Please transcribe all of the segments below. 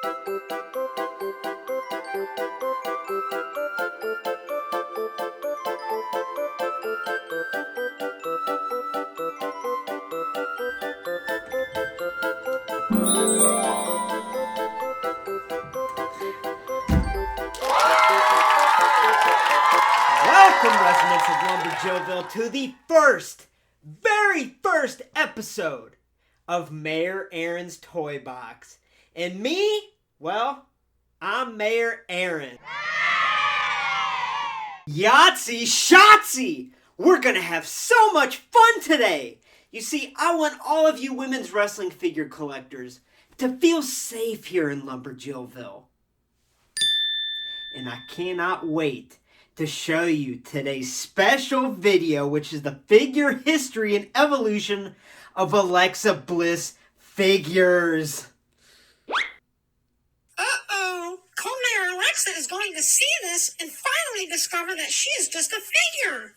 Welcome, residents of LumberJillville, to the very first episode of Mayor Aaron's Toy Box. And me, well, I'm Mayor Aaron. Yahtzee Shotzi! We're gonna have so much fun today! You see, I want all of you women's wrestling figure collectors to feel safe here in LumberJillville. And I cannot wait to show you today's special video, which is the figure history and evolution of Alexa Bliss figures. Uh-oh, Co-Mayor Alexa is going to see this and finally discover that she is just a figure.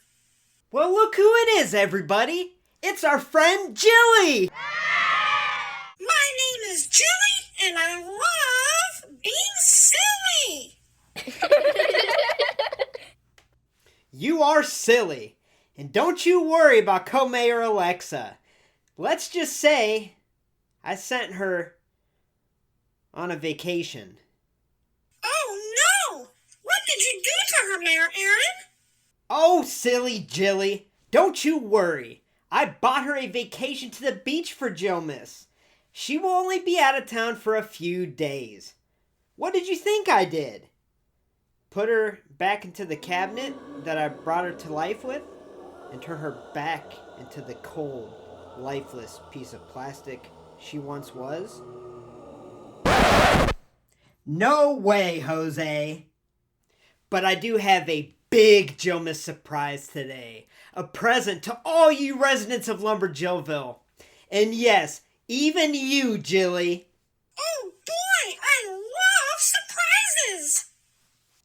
Well, look who it is, everybody. It's our friend Jilly. My name is Jilly, and I love being silly. You are silly. And don't you worry about Co-Mayor Alexa. Let's just say I sent her on a vacation. Oh, no! What did you do to her, Mayor Aaron? Oh, silly Jilly. Don't you worry. I bought her a vacation to the beach for Joe Miss. She will only be out of town for a few days. What did you think I did? Put her back into the cabinet that I brought her to life with and turn her back into the cold, lifeless piece of plastic she once was? No way, Jose. But I do have a big Joe Miss surprise today. A present to all you residents of LumberJillville. And yes, even you, Jilly. Oh boy, I love surprises!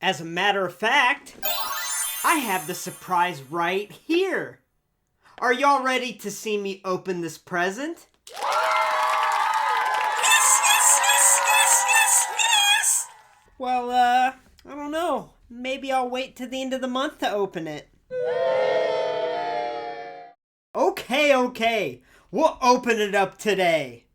As a matter of fact, I have the surprise right here. Are y'all ready to see me open this present? Yes, yes, yes, yes, yes, yes! Well, I don't know. Maybe I'll wait till the end of the month to open it. Okay. We'll open it up today.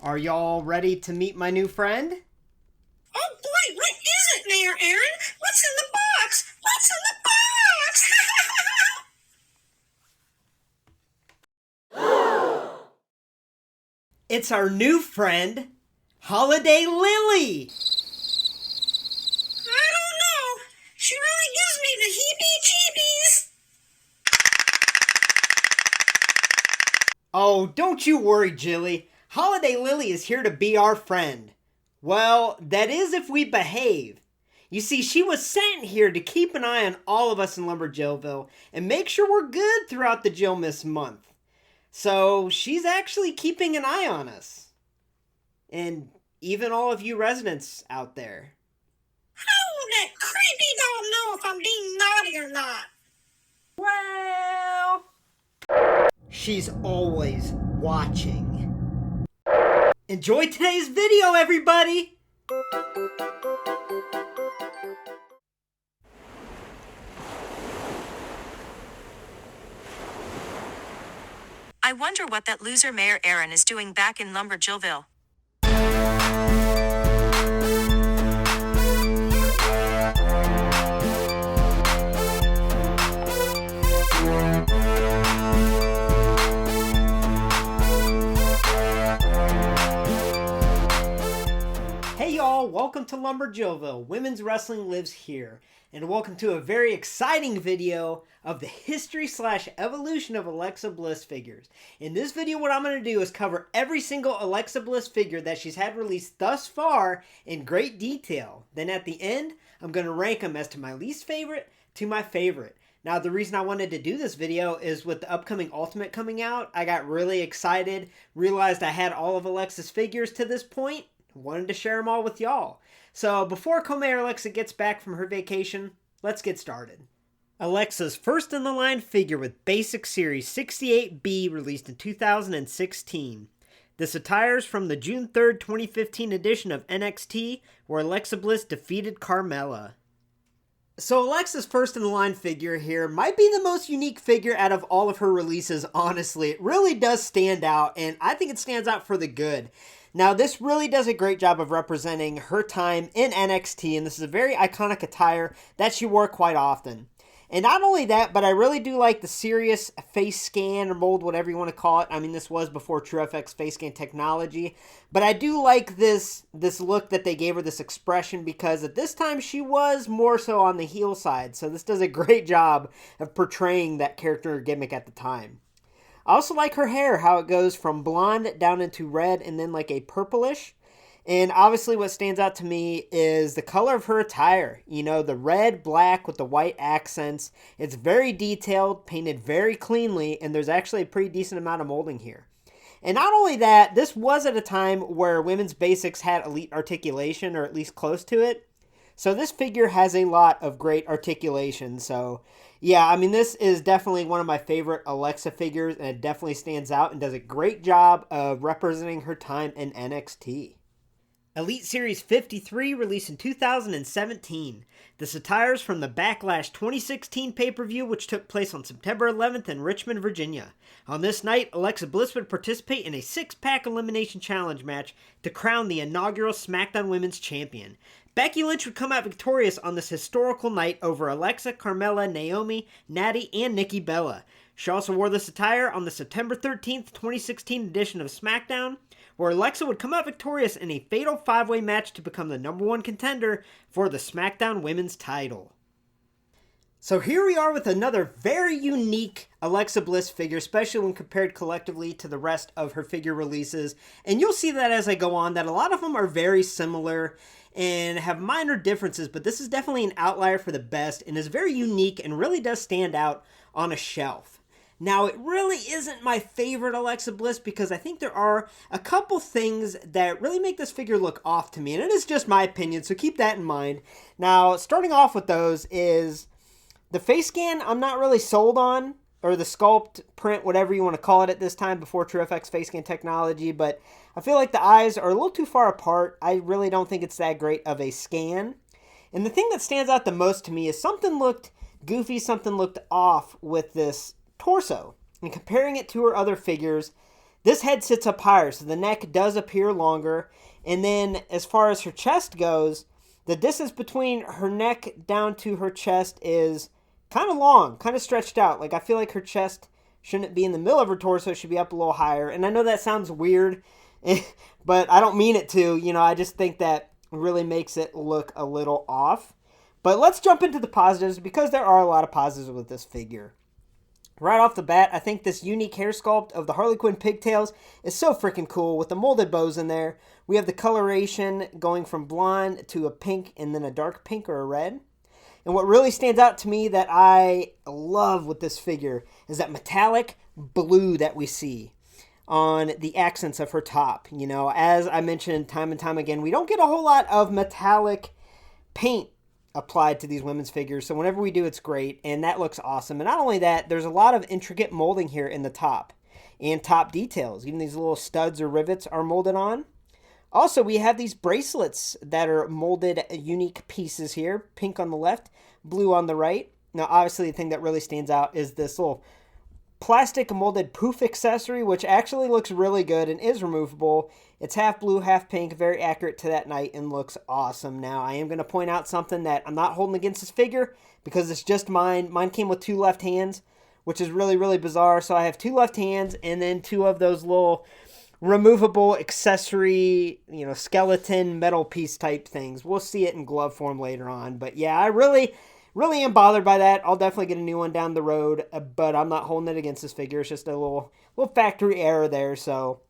Are y'all ready to meet my new friend? Oh boy, what is it, Mayor Aaron? What's in the box? What's in the box? It's our new friend, Holiday Lily. I don't know. She really gives me the heebie-jeebies. Oh, don't you worry, Jilly. Holiday Lily is here to be our friend. Well, that is if we behave. You see, she was sent here to keep an eye on all of us in LumberJillville and make sure we're good throughout the Jill Miss month. So she's actually keeping an eye on us. And even all of you residents out there. How will that creepy doll know if I'm being naughty or not? Well, she's always watching. Enjoy today's video, everybody! I wonder what that loser Mayor Aaron is doing back in LumberJillville. Hey y'all, welcome to LumberJillville. Women's wrestling lives here. And welcome to a very exciting video of the history / evolution of Alexa Bliss figures. In this video, what I'm going to do is cover every single Alexa Bliss figure that she's had released thus far in great detail. Then at the end, I'm going to rank them as to my least favorite to my favorite. Now, the reason I wanted to do this video is with the upcoming Ultimate coming out, I got really excited, realized I had all of Alexa's figures to this point, wanted to share them all with y'all. So before Co-Mayor Alexa gets back from her vacation, Let's get started. Alexa's first in the line figure with Basic Series 68B released in 2016. This attire is from the June 3rd, 2015 edition of NXT, where Alexa Bliss defeated Carmella. So Alexa's first in the line figure here might be the most unique figure out of all of her releases, honestly. It really does stand out, and I think it stands out for the good. Now, this really does a great job of representing her time in NXT, and this is a very iconic attire that she wore quite often. And not only that, but I really do like the serious face scan or mold, whatever you want to call it. I mean, this was before TrueFX face scan technology. But I do like this look that they gave her, this expression, because at this time she was more so on the heel side. So this does a great job of portraying that character gimmick at the time. I also like her hair, how it goes from blonde down into red and then like a purplish. And obviously what stands out to me is the color of her attire. You know, the red, black with the white accents. It's very detailed, painted very cleanly, and there's actually a pretty decent amount of molding here. And not only that, this was at a time where women's basics had elite articulation, or at least close to it. So this figure has a lot of great articulation. So yeah, I mean, this is definitely one of my favorite Alexa figures, and it definitely stands out and does a great job of representing her time in NXT. Elite Series 53 released in 2017. This attire is from the Backlash 2016 pay-per-view, which took place on September 11th in Richmond, Virginia. On this night, Alexa Bliss would participate in a 6-pack elimination challenge match to crown the inaugural SmackDown Women's Champion. Becky Lynch would come out victorious on this historical night over Alexa, Carmella, Naomi, Natty, and Nikki Bella. She also wore this attire on the September 13th, 2016 edition of SmackDown, where Alexa would come out victorious in a fatal 5-way match to become the #1 contender for the SmackDown Women's title. So here we are with another very unique Alexa Bliss figure, especially when compared collectively to the rest of her figure releases. And you'll see that as I go on, that a lot of them are very similar and have minor differences, but this is definitely an outlier for the best and is very unique and really does stand out on a shelf. Now, it really isn't my favorite Alexa Bliss because I think there are a couple things that really make this figure look off to me, and it is just my opinion, so keep that in mind. Now, starting off with those is the face scan I'm not really sold on, or the sculpt, print, whatever you want to call it at this time before TrueFX face scan technology, but I feel like the eyes are a little too far apart. I really don't think it's that great of a scan. And the thing that stands out the most to me is something looked goofy, something looked off with this torso. And comparing it to her other figures, this head sits up higher, so the neck does appear longer. And then as far as her chest goes, the distance between her neck down to her chest is kind of long, kind of stretched out. Like, I feel like her chest shouldn't be in the middle of her torso, it should be up a little higher. And I know that sounds weird, but I don't mean it to. You know, I just think that really makes it look a little off. But let's jump into the positives, because there are a lot of positives with this figure. Right off the bat, I think this unique hair sculpt of the Harley Quinn pigtails is so freaking cool with the molded bows in there. We have the coloration going from blonde to a pink and then a dark pink or a red. And what really stands out to me that I love with this figure is that metallic blue that we see on the accents of her top. You know, as I mentioned time and time again, we don't get a whole lot of metallic paint applied to these women's figures, so whenever we do, it's great, and that looks awesome. And not only that, there's a lot of intricate molding here in the top and top details. Even these little studs or rivets are molded on. Also, we have these bracelets that are molded unique pieces here, pink on the left, blue on the right. Now, obviously, the thing that really stands out is this little plastic molded poof accessory, which actually looks really good and is removable. It's half blue, half pink, very accurate to that night, and looks awesome. Now, I am going to point out something that I'm not holding against this figure because it's just mine. Mine came with 2 left hands, which is really, really bizarre. So I have 2 left hands and then 2 of those little removable accessory, you know, skeleton metal piece type things. We'll see it in glove form later on. But yeah, I really am bothered by that. I'll definitely get a new one down the road, but I'm not holding it against this figure. It's just a little factory error there. So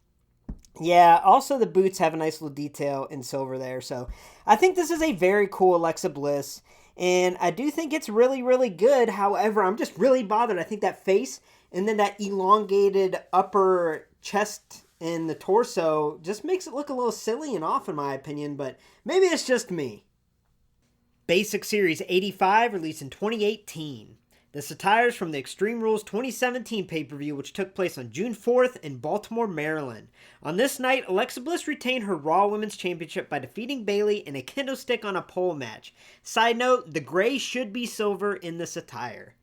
yeah, also the boots have a nice little detail in silver there. So I think this is a very cool Alexa Bliss, and I do think it's really, really good. However, I'm just really bothered. I think that face and then that elongated upper chest and the torso just makes it look a little silly and off in my opinion, but maybe it's just me. Basic Series 85, released in 2018. This attires from the Extreme Rules 2017 pay-per-view, which took place on June 4th in Baltimore, Maryland. On this night, Alexa Bliss retained her Raw Women's Championship by defeating Bayley in a kendo stick on a pole match. Side note, the gray should be silver in this attire.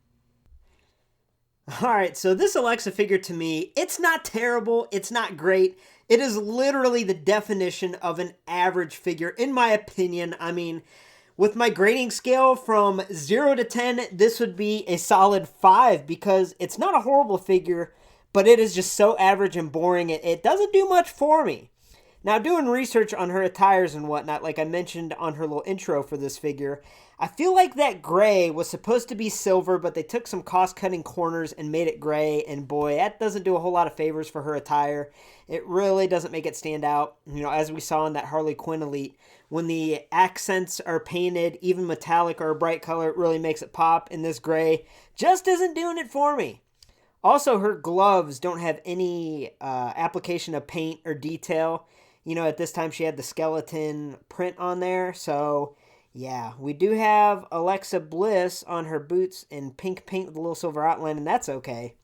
Alright, so this Alexa figure to me, it's not terrible, it's not great. It is literally the definition of an average figure, in my opinion. I mean, with my grading scale from 0 to 10, this would be a solid 5 because it's not a horrible figure, but it is just so average and boring. It doesn't do much for me. Now, doing research on her attires and whatnot, like I mentioned on her little intro for this figure, I feel like that gray was supposed to be silver, but they took some cost-cutting corners and made it gray, and boy, that doesn't do a whole lot of favors for her attire. It really doesn't make it stand out. You know, as we saw in that Harley Quinn Elite, when the accents are painted, even metallic or a bright color, it really makes it pop, and this gray just isn't doing it for me. Also, her gloves don't have any application of paint or detail. You know, at this time she had the skeleton print on there, so yeah, we do have Alexa Bliss on her boots in pink paint with a little silver outline, and that's okay.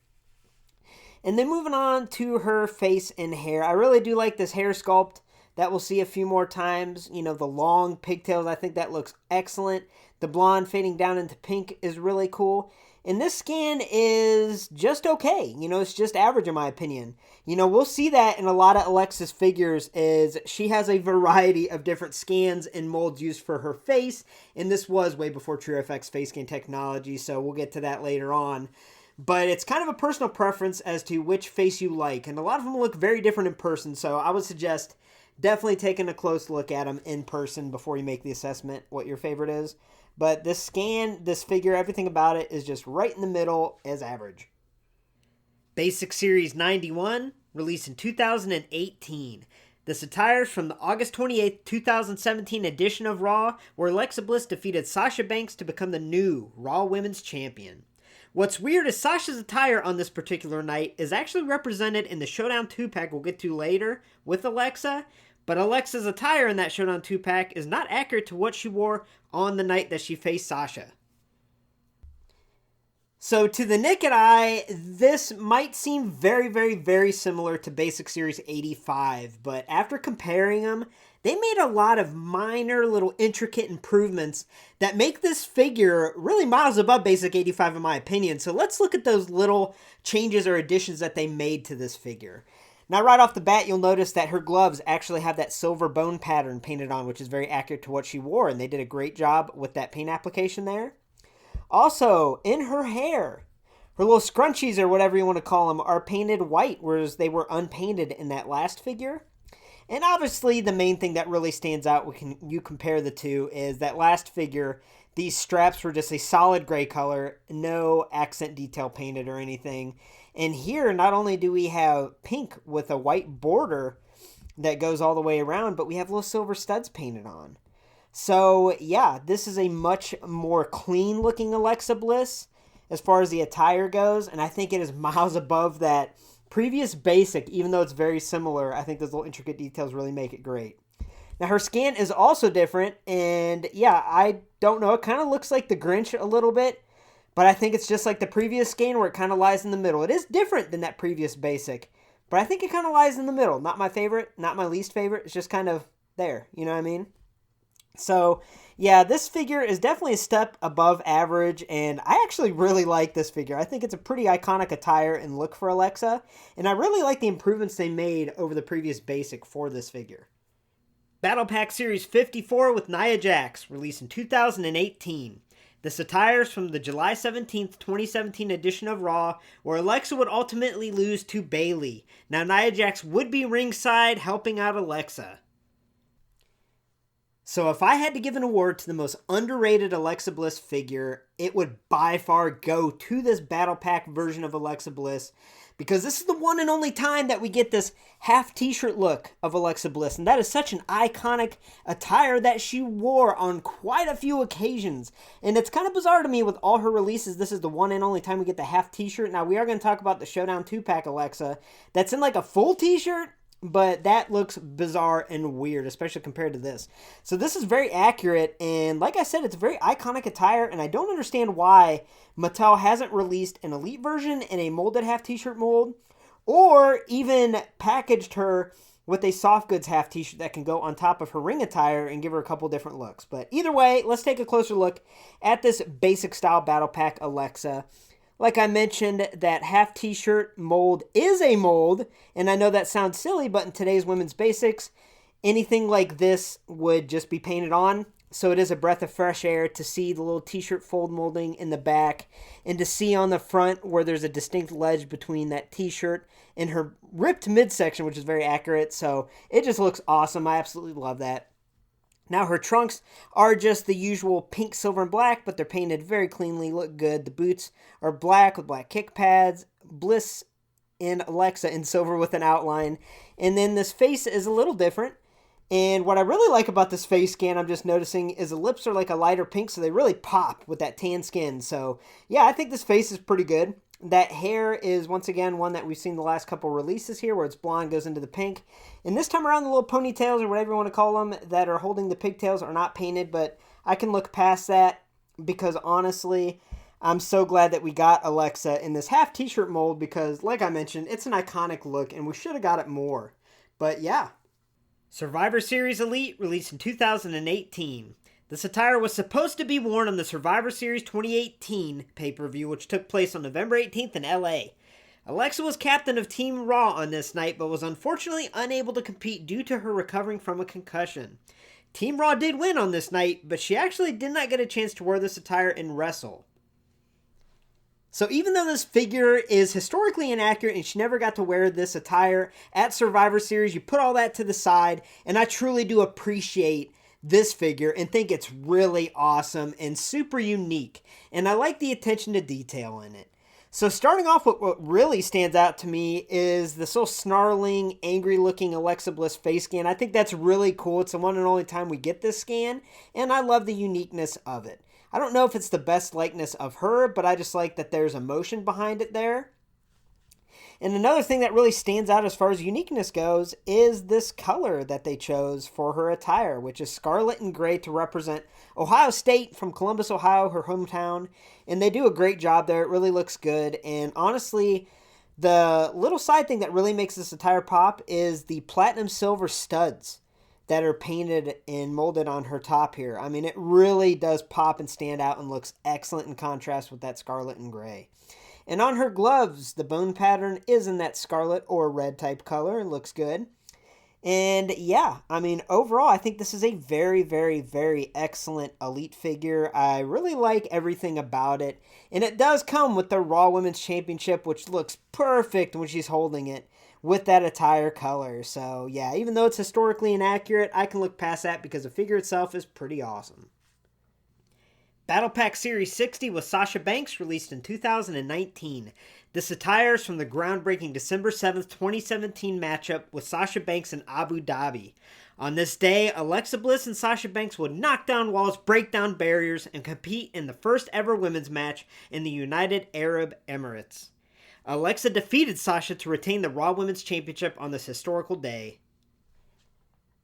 And then moving on to her face and hair. I really do like this hair sculpt that we'll see a few more times. You know, the long pigtails, I think that looks excellent. The blonde fading down into pink is really cool. And this scan is just okay. You know, it's just average in my opinion. You know, we'll see that in a lot of Alexa's figures is she has a variety of different scans and molds used for her face. And this was way before TrueFX face scan technology, so we'll get to that later on. But it's kind of a personal preference as to which face you like. And a lot of them look very different in person, so I would suggest definitely taking a close look at them in person before you make the assessment what your favorite is. But this scan, this figure, everything about it is just right in the middle as average. Basic Series 91, released in 2018. This attire is from the August 28th, 2017 edition of Raw, where Alexa Bliss defeated Sasha Banks to become the new Raw Women's Champion. What's weird is Sasha's attire on this particular night is actually represented in the Showdown 2-pack we'll get to later with Alexa, but Alexa's attire in that Showdown 2-pack is not accurate to what she wore on the night that she faced Sasha. So to the naked eye, this might seem very, very, very similar to Basic Series 85, but after comparing them, they made a lot of minor little intricate improvements that make this figure really miles above Basic 85 in my opinion. So let's look at those little changes or additions that they made to this figure. Now, right off the bat, you'll notice that her gloves actually have that silver bone pattern painted on, which is very accurate to what she wore, and they did a great job with that paint application there. Also, in her hair, her little scrunchies, or whatever you want to call them, are painted white, whereas they were unpainted in that last figure. And obviously, the main thing that really stands out when you compare the two is that last figure, these straps were just a solid gray color, no accent detail painted or anything. And here, not only do we have pink with a white border that goes all the way around, but we have little silver studs painted on. So, yeah, this is a much more clean-looking Alexa Bliss as far as the attire goes, and I think it is miles above that previous Basic, even though it's very similar. I think those little intricate details really make it great. Now, her scan is also different, and yeah, I don't know, it kind of looks like the Grinch a little bit. But I think it's just like the previous scan where it kind of lies in the middle. It is different than that previous Basic, but I think it kind of lies in the middle. Not my favorite, not my least favorite. It's just kind of there, you know what I mean? So, yeah, this figure is definitely a step above average, and I actually really like this figure. I think it's a pretty iconic attire and look for Alexa, and I really like the improvements they made over the previous Basic for this figure. BattlePack Series 54 with Nia Jax, released in 2018. This attire is from the July 17th, 2017 edition of Raw, where Alexa would ultimately lose to Bayley. Now, Nia Jax would be ringside helping out Alexa. So if I had to give an award to the most underrated Alexa Bliss figure, it would by far go to this Battle Pack version of Alexa Bliss, because this is the one and only time that we get this half t-shirt look of Alexa Bliss, and that is such an iconic attire that she wore on quite a few occasions. And it's kind of bizarre to me with all her releases, this is the one and only time we get the half t-shirt. Now, we are going to talk about the Showdown 2-pack Alexa that's in like a full t-shirt, but that looks bizarre and weird, especially compared to this. So this is very accurate, and like I said, it's a very iconic attire, and I don't understand why Mattel hasn't released an Elite version in a molded half t-shirt mold, or even packaged her with a soft goods half t-shirt that can go on top of her ring attire and give her a couple different looks. But either way, let's take a closer look at this basic style battle pack Alexa. Like I mentioned, that half t-shirt mold is a mold, and I know that sounds silly, but in today's women's basics, anything like this would just be painted on. So it is a breath of fresh air to see the little t-shirt fold molding in the back, and to see on the front where there's a distinct ledge between that t-shirt and her ripped midsection, which is very accurate. So it just looks awesome. I absolutely love that. Now her trunks are just the usual pink, silver, and black, but they're painted very cleanly, look good. The boots are black with black kick pads, Bliss and Alexa in silver with an outline. And then this face is a little different. And what I really like about this face scan, I'm just noticing, is the lips are like a lighter pink, so they really pop with that tan skin. So yeah, I think this face is pretty good. That hair is, once again, one that we've seen the last couple releases here, where it's blonde, goes into the pink. And this time around, the little ponytails, or whatever you want to call them, that are holding the pigtails are not painted, but I can look past that, because honestly, I'm so glad that we got Alexa in this half t-shirt mold, because like I mentioned, it's an iconic look, and we should have got it more. But yeah. Survivor Series Elite, released in 2018. This attire was supposed to be worn on the Survivor Series 2018 pay-per-view, which took place on November 18th in LA. Alexa was captain of Team Raw on this night, but was unfortunately unable to compete due to her recovering from a concussion. Team Raw did win on this night, but she actually did not get a chance to wear this attire and wrestle. So even though this figure is historically inaccurate and she never got to wear this attire at Survivor Series, you put all that to the side, and I truly do appreciate this figure and think it's really awesome and super unique. And I like the attention to detail in it. So starting off with what really stands out to me is this little snarling, angry looking Alexa Bliss face scan. I think that's really cool. It's the one and only time we get this scan, and I love the uniqueness of it. I don't know if it's the best likeness of her, but I just like that there's emotion behind it there. And another thing that really stands out as far as uniqueness goes is this color that they chose for her attire, which is scarlet and gray to represent Ohio State, from Columbus, Ohio, her hometown. And they do a great job there. It really looks good. And honestly, the little side thing that really makes this attire pop is the platinum silver studs that are painted and molded on her top here. I mean, it really does pop and stand out and looks excellent in contrast with that scarlet and gray. And on her gloves, the bone pattern is in that scarlet or red type color and looks good. And yeah, I mean, overall, I think this is a very, very, very excellent Elite figure. I really like everything about it. And it does come with the Raw Women's Championship, which looks perfect when she's holding it with that attire color. So yeah, even though it's historically inaccurate, I can look past that because the figure itself is pretty awesome. BattlePack Series 60 with Sasha Banks, released in 2019. This attire is from the groundbreaking December 7th, 2017 matchup with Sasha Banks in Abu Dhabi. On this day, Alexa Bliss and Sasha Banks would knock down walls, break down barriers, and compete in the first ever women's match in the United Arab Emirates. Alexa defeated Sasha to retain the Raw Women's Championship on this historical day.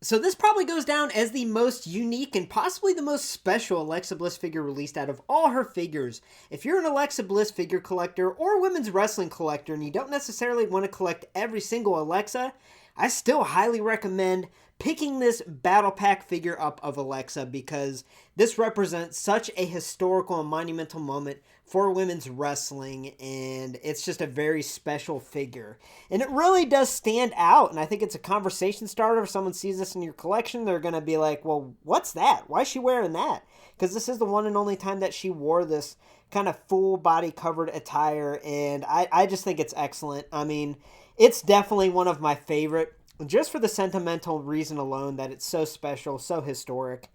So this probably goes down as the most unique and possibly the most special Alexa Bliss figure released out of all her figures. If you're an Alexa Bliss figure collector or women's wrestling collector and you don't necessarily want to collect every single Alexa, I still highly recommend picking this battle pack figure up of Alexa, because this represents such a historical and monumental moment for women's wrestling, and it's just a very special figure. And it really does stand out, and I think it's a conversation starter. If someone sees this in your collection, they're going to be like, well, what's that? Why is she wearing that? Because this is the one and only time that she wore this kind of full body covered attire, and I just think it's excellent. I mean, it's definitely one of my favorite, just for the sentimental reason alone that it's so special, so historic.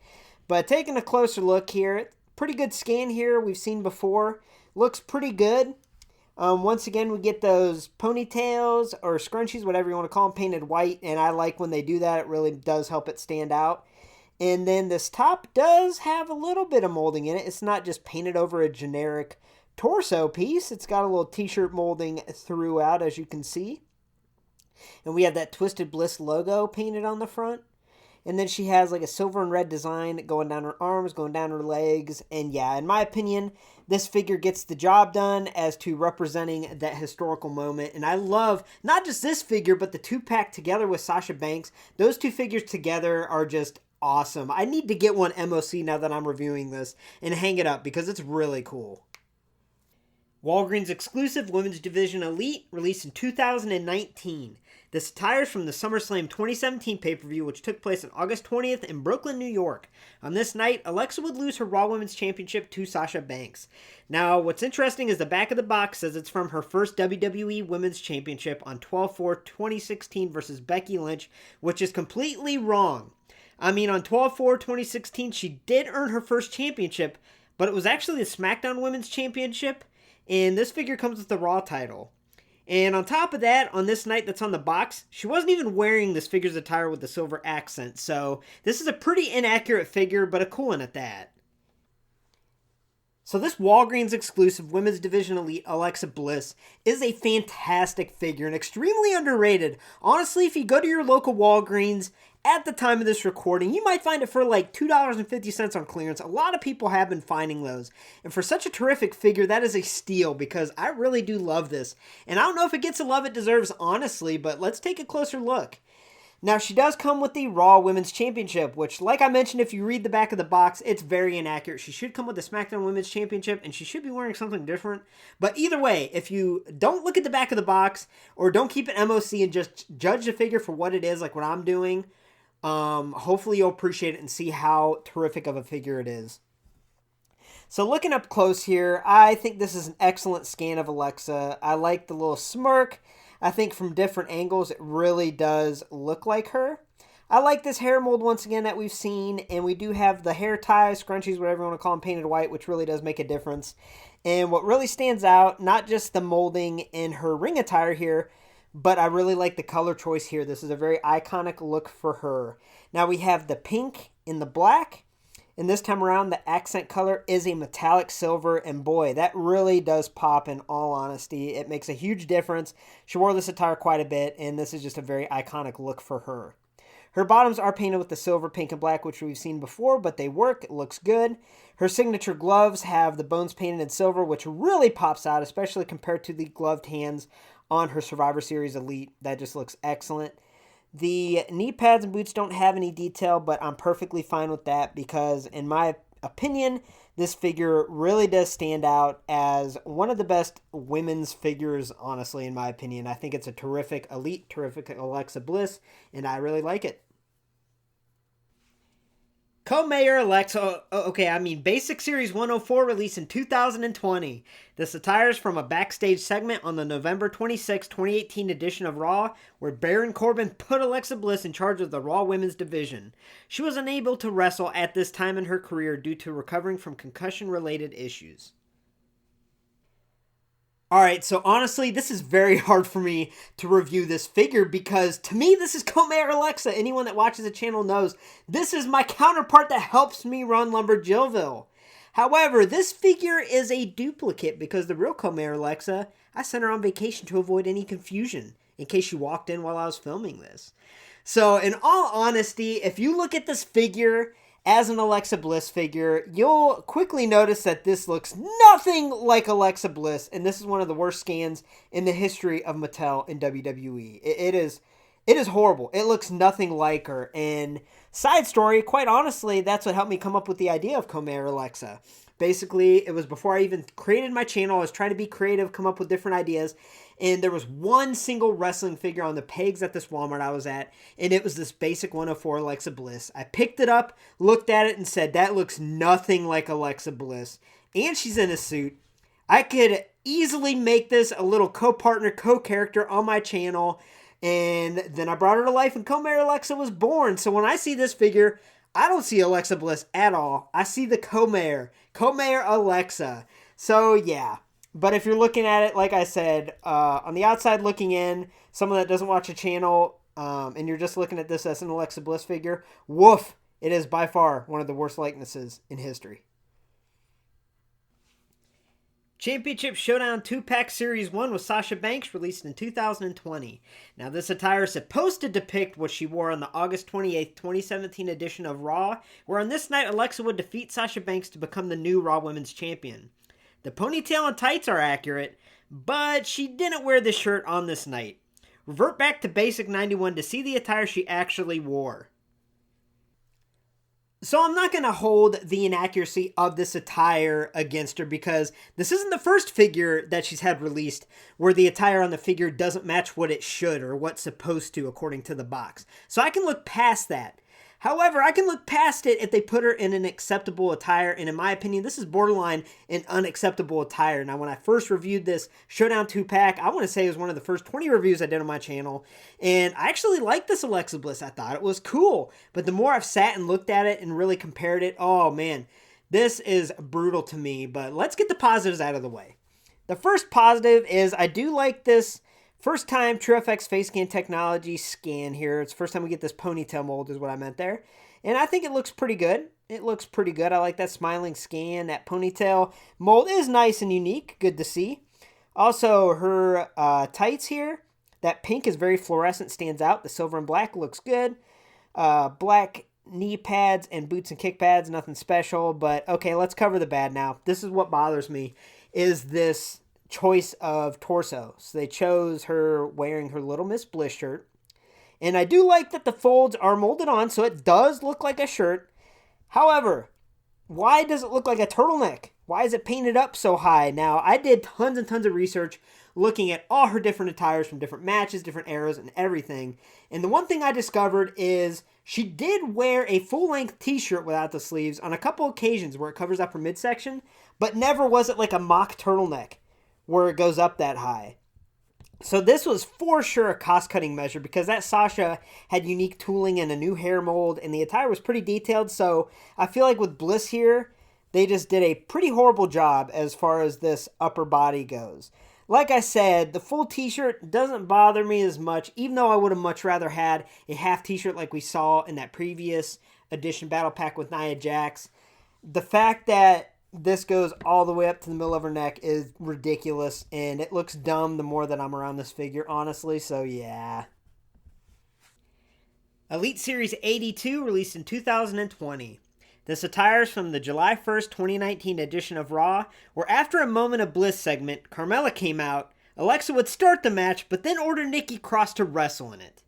But taking a closer look here, pretty good scan here we've seen before. Looks pretty good. Once again, we get those ponytails or scrunchies, whatever you want to call them, painted white. And I like when they do that. It really does help it stand out. And then this top does have a little bit of molding in it. It's not just painted over a generic torso piece. It's got a little t-shirt molding throughout, as you can see. And we have that Twisted Bliss logo painted on the front. And then she has like a silver and red design going down her arms, going down her legs. And yeah, in my opinion, this figure gets the job done as to representing that historical moment. And I love not just this figure, but the 2-pack together with Sasha Banks. Those two figures together are just awesome. I need to get one MOC now that I'm reviewing this and hang it up because it's really cool. Walgreens exclusive Women's Division Elite, released in 2019. This attire is from the SummerSlam 2017 pay-per-view, which took place on August 20th in Brooklyn, New York. On this night, Alexa would lose her Raw Women's Championship to Sasha Banks. Now, what's interesting is the back of the box says it's from her first WWE Women's Championship on 12/4/2016 versus Becky Lynch, which is completely wrong. I mean, on 12/4/2016, she did earn her first championship, but it was actually the SmackDown Women's Championship, and this figure comes with the Raw title. And on top of that, on this night that's on the box, she wasn't even wearing this figure's attire with the silver accent. So this is a pretty inaccurate figure, but a cool one at that. So this Walgreens exclusive Women's Division Elite Alexa Bliss is a fantastic figure and extremely underrated. Honestly, if you go to your local Walgreens at the time of this recording, you might find it for like $2.50 on clearance. A lot of people have been finding those. And for such a terrific figure, that is a steal because I really do love this. And I don't know if it gets the love it deserves, honestly, but let's take a closer look. Now, she does come with the Raw Women's Championship, which, like I mentioned, if you read the back of the box, it's very inaccurate. She should come with the SmackDown Women's Championship, and she should be wearing something different. But either way, if you don't look at the back of the box, or don't keep it MOC and just judge the figure for what it is, like what I'm doing, hopefully you'll appreciate it and see how terrific of a figure it is. So looking up close here, I think this is an excellent scan of Alexa. I like the little smirk. I think from different angles, it really does look like her. I like this hair mold once again that we've seen, and we do have the hair ties, scrunchies, whatever you want to call them, painted white, which really does make a difference. And what really stands out, not just the molding in her ring attire here, but I really like the color choice here. This is a very iconic look for her. Now we have the pink and the black. And this time around, the accent color is a metallic silver. And boy, that really does pop in all honesty. It makes a huge difference. She wore this attire quite a bit. And this is just a very iconic look for her. Her bottoms are painted with the silver, pink, and black, which we've seen before. But they work. It looks good. Her signature gloves have the bones painted in silver, which really pops out, especially compared to the gloved hands on her Survivor Series Elite. That just looks excellent. The knee pads and boots don't have any detail, but I'm perfectly fine with that because, in my opinion, this figure really does stand out as one of the best women's figures, honestly, in my opinion. I think it's a terrific Elite, terrific Alexa Bliss, and I really like it. Co-Mayor Alexa, Basic Series 104 released in 2020. This attire is from a backstage segment on the November 26, 2018 edition of Raw, where Baron Corbin put Alexa Bliss in charge of the Raw Women's Division. She was unable to wrestle at this time in her career due to recovering from concussion-related issues. Alright, so honestly, this is very hard for me to review this figure because to me, this is Co-Mayor Alexa. Anyone that watches the channel knows this is my counterpart that helps me run LumberJillville. However, this figure is a duplicate because the real Co-Mayor Alexa, I sent her on vacation to avoid any confusion in case she walked in while I was filming this. So, in all honesty, if you look at this figure as an Alexa Bliss figure, you'll quickly notice that this looks nothing like Alexa Bliss, and this is one of the worst scans in the history of Mattel and WWE. It is horrible. It looks nothing like her, and side story, quite honestly, that's what helped me come up with the idea of Co-Mayor Alexa. Basically, it was before I even created my channel. I was trying to be creative, come up with different ideas, and there was one single wrestling figure on the pegs at this Walmart I was at, and it was this basic 104 Alexa Bliss. I picked it up, looked at it, and said, that looks nothing like Alexa Bliss. And she's in a suit. I could easily make this a little co-partner, co-character on my channel, and then I brought her to life, and Co-Mayor Alexa was born. So when I see this figure, I don't see Alexa Bliss at all. I see the Co-Mayor Alexa. So yeah. But if you're looking at it, like I said, on the outside looking in, someone that doesn't watch a channel, and you're just looking at this as an Alexa Bliss figure, woof, it is by far one of the worst likenesses in history. Championship Showdown 2-pack Series 1 with Sasha Banks, released in 2020. Now, this attire is supposed to depict what she wore on the August 28th, 2017 edition of Raw, where on this night Alexa would defeat Sasha Banks to become the new Raw Women's Champion. The ponytail and tights are accurate, but she didn't wear this shirt on this night. Revert back to Basic 91 to see the attire she actually wore. So I'm not going to hold the inaccuracy of this attire against her, because this isn't the first figure that she's had released where the attire on the figure doesn't match what it should or what's supposed to according to the box. So I can look past that. However, I can look past it if they put her in an acceptable attire, and in my opinion, this is borderline an unacceptable attire. Now, when I first reviewed this Showdown 2-pack, I want to say it was one of the first 20 reviews I did on my channel, and I actually liked this Alexa Bliss. I thought it was cool, but the more I've sat and looked at it and really compared it, oh man, this is brutal to me. But let's get the positives out of the way. The first positive is I do like this first time TrueFX face scan technology scan here. It's the first time we get this ponytail mold is what I meant there. And I think it looks pretty good. It looks pretty good. I like that smiling scan. That ponytail mold is nice and unique. Good to see. Also, her tights here. That pink is very fluorescent, stands out. The silver and black looks good. Black knee pads and boots and kick pads, nothing special. But okay, let's cover the bad now. This is what bothers me, is this choice of torso. So they chose her wearing her Little Miss Bliss shirt. And I do like that the folds are molded on, so it does look like a shirt. However, why does it look like a turtleneck? Why is it painted up so high? Now, I did tons and tons of research looking at all her different attires from different matches, different eras, and everything. And the one thing I discovered is she did wear a full-length t-shirt without the sleeves on a couple occasions where it covers up her midsection, but never was it like a mock turtleneck where it goes up that high. So this was for sure a cost-cutting measure, because that Sasha had unique tooling and a new hair mold, and the attire was pretty detailed. So I feel like with Bliss here, they just did a pretty horrible job as far as this upper body goes. Like I said, the full t-shirt doesn't bother me as much, even though I would have much rather had a half t-shirt like we saw in that previous edition battle pack with Nia Jax. The fact that this goes all the way up to the middle of her neck is ridiculous, and it looks dumb the more that I'm around this figure, honestly, so yeah. Elite Series 82, released in 2020. This attire is from the July 1st, 2019 edition of Raw, where after a Moment of Bliss segment, Carmella came out, Alexa would start the match, but then order Nikki Cross to wrestle in it.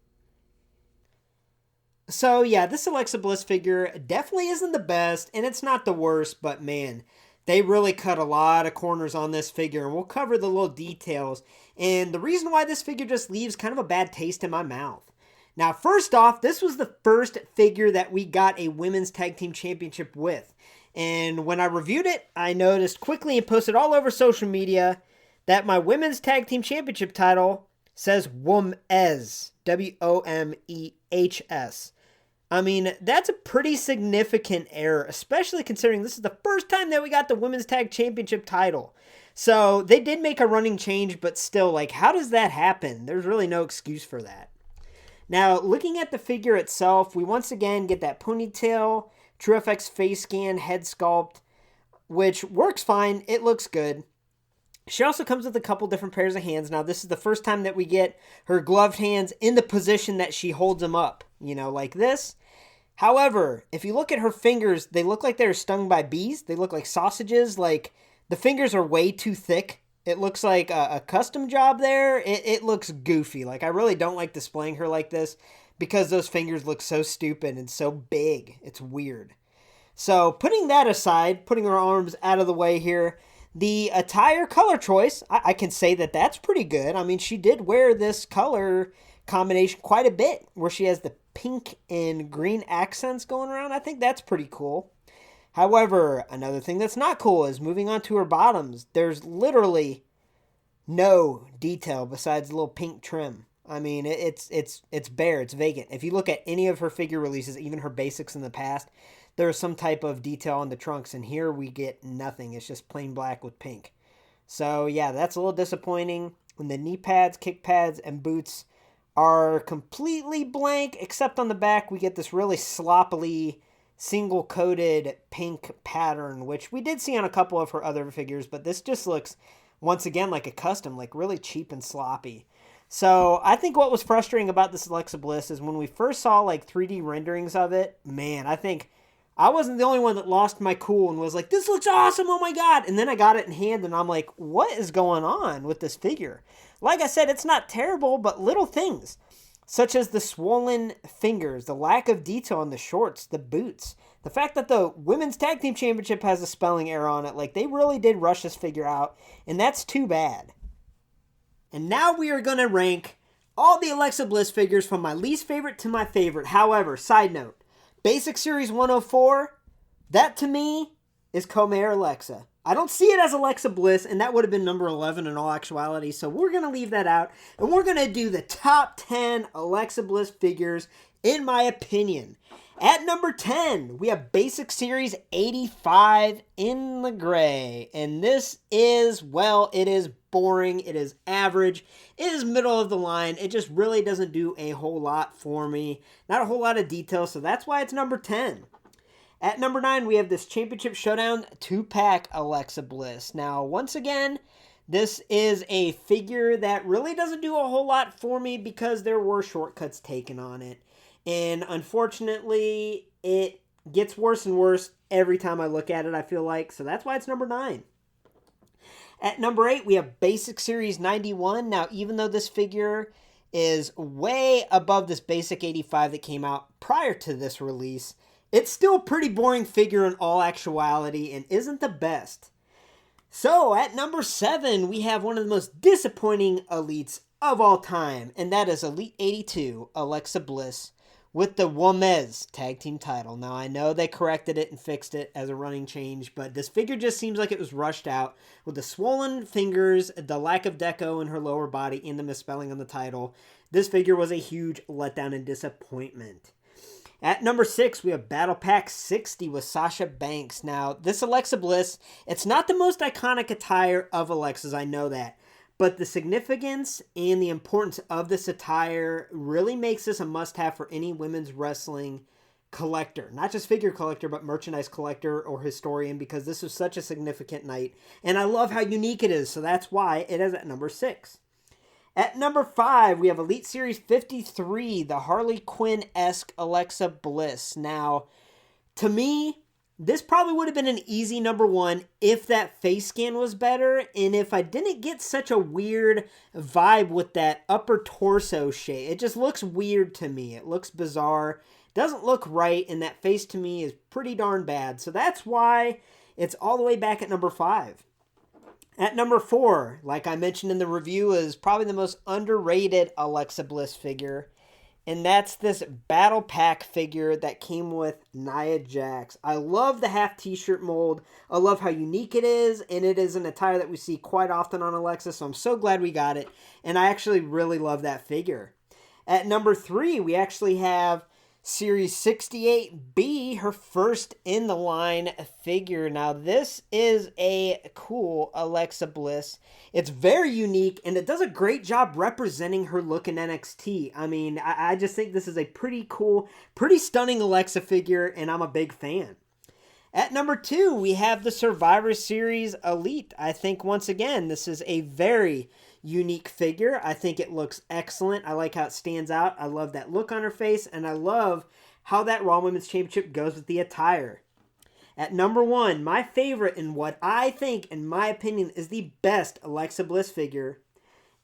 So yeah, this Alexa Bliss figure definitely isn't the best, and it's not the worst, but man, they really cut a lot of corners on this figure, and we'll cover the little details. And the reason why this figure just leaves kind of a bad taste in my mouth. Now, first off, this was the first figure that we got a Women's Tag Team Championship with. And when I reviewed it, I noticed quickly and posted all over social media that my Women's Tag Team Championship title says WOMEHS, WOMEHS. I mean, that's a pretty significant error, especially considering this is the first time that we got the Women's Tag Championship title. So they did make a running change, but still, like, how does that happen? There's really no excuse for that. Now, looking at the figure itself, we once again get that ponytail, TrueFX face scan, head sculpt, which works fine. It looks good. She also comes with a couple different pairs of hands. Now, this is the first time that we get her gloved hands in the position that she holds them up, you know, like this. However, if you look at her fingers, they look like they're stung by bees. They look like sausages. Like, the fingers are way too thick. It looks like a custom job there. It looks goofy. Like, I really don't like displaying her like this because those fingers look so stupid and so big. It's weird. So, putting that aside, putting her arms out of the way here, the attire color choice, I can say that that's pretty good. I mean, she did wear this color combination quite a bit, where she has the pink and green accents going around. I think that's pretty cool. However, another thing that's not cool is moving on to her bottoms. There's literally no detail besides the little pink trim. I mean, it's bare, it's vacant. If you look at any of her figure releases, even her basics in the past, there's some type of detail on the trunks, and here we get nothing. It's just plain black with pink. So yeah, that's a little disappointing. When the knee pads, kick pads, and boots are completely blank, except on the back, we get this really sloppily single coated pink pattern, which we did see on a couple of her other figures, but this just looks, once again, like a custom, like really cheap and sloppy. So I think what was frustrating about this Alexa Bliss is when we first saw like 3D renderings of it, man, I think I wasn't the only one that lost my cool and was like, this looks awesome, oh my god. And then I got it in hand and I'm like, what is going on with this figure? Like I said, it's not terrible, but little things, such as the swollen fingers, the lack of detail on the shorts, the boots, the fact that the Women's Tag Team Championship has a spelling error on it, like they really did rush this figure out, and that's too bad. And now we are going to rank all the Alexa Bliss figures from my least favorite to my favorite. However, side note, Basic Series 104, that to me is Comair Alexa. I don't see it as Alexa Bliss, and that would have been number 11 in all actuality, so we're going to leave that out, and we're going to do the top 10 Alexa Bliss figures, in my opinion. At number 10, we have Basic Series 85 in the gray, and this is, well, it is boring, it is average, it is middle of the line, it just really doesn't do a whole lot for me, not a whole lot of detail, so that's why it's number 10. At number 9, we have this Championship Showdown 2-pack Alexa Bliss. Now, once again, this is a figure that really doesn't do a whole lot for me because there were shortcuts taken on it. And unfortunately, it gets worse and worse every time I look at it, I feel like. So that's why it's number 9. At number 8, we have Basic Series 91. Now, even though this figure is way above this Basic 85 that came out prior to this release, it's still a pretty boring figure in all actuality and isn't the best. So, at number 7, we have one of the most disappointing elites of all time, and that is Elite 82, Alexa Bliss, with the Women's Tag Team title. Now, I know they corrected it and fixed it as a running change, but this figure just seems like it was rushed out with the swollen fingers, the lack of deco in her lower body, and the misspelling on the title. This figure was a huge letdown and disappointment. At number 6, we have BattlePacks 60 with Sasha Banks. Now, this Alexa Bliss, it's not the most iconic attire of Alexa's, I know that. But the significance and the importance of this attire really makes this a must-have for any women's wrestling collector. Not just figure collector, but merchandise collector or historian, because this was such a significant night. And I love how unique it is, so that's why it is at number 6. At number 5, we have Elite Series 53, the Harley Quinn-esque Alexa Bliss. Now, to me, this probably would have been an easy number 1 if that face scan was better, and if I didn't get such a weird vibe with that upper torso shape. It just looks weird to me. It looks bizarre. Doesn't look right, and that face to me is pretty darn bad. So that's why it's all the way back at number 5. At number 4, like I mentioned in the review, is probably the most underrated Alexa Bliss figure. And that's this Battle Pack figure that came with Nia Jax. I love the half t-shirt mold. I love how unique it is. And it is an attire that we see quite often on Alexa. So I'm so glad we got it. And I actually really love that figure. At number 3, we actually have Series 68B, her first in the line figure. Now, this is a cool Alexa Bliss. It's very unique, and it does a great job representing her look in NXT. I mean, I just think this is a pretty cool, pretty stunning Alexa figure, and I'm a big fan. At number 2, we have the Survivor Series Elite. I think, once again, this is a very unique figure. I think it looks excellent. I like how it stands out. I love that look on her face, and I love how that Raw Women's Championship goes with the attire. At number 1, my favorite and what I think, in my opinion, is the best Alexa Bliss figure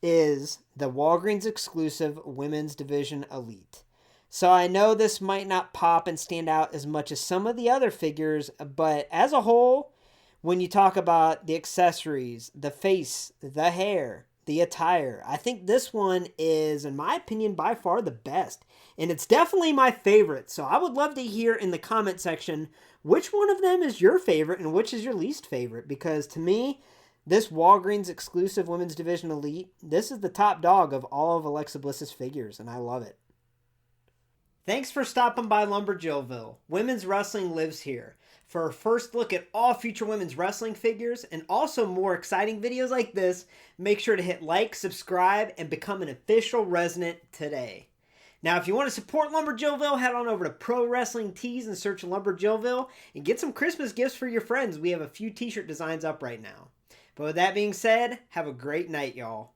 is the Walgreens exclusive Women's Division Elite. So I know this might not pop and stand out as much as some of the other figures, but as a whole, when you talk about the accessories, the face, the hair, the attire, I think this one is, in my opinion, by far the best. And it's definitely my favorite. So I would love to hear in the comment section which one of them is your favorite and which is your least favorite. Because to me, this Walgreens exclusive Women's Division Elite, this is the top dog of all of Alexa Bliss's figures, and I love it. Thanks for stopping by LumberJillville. Women's wrestling lives here. For a first look at all future women's wrestling figures and also more exciting videos like this, make sure to hit like, subscribe, and become an official resident today. Now, if you want to support LumberJillville, head on over to Pro Wrestling Tees and search LumberJillville and get some Christmas gifts for your friends. We have a few t-shirt designs up right now. But with that being said, have a great night, y'all.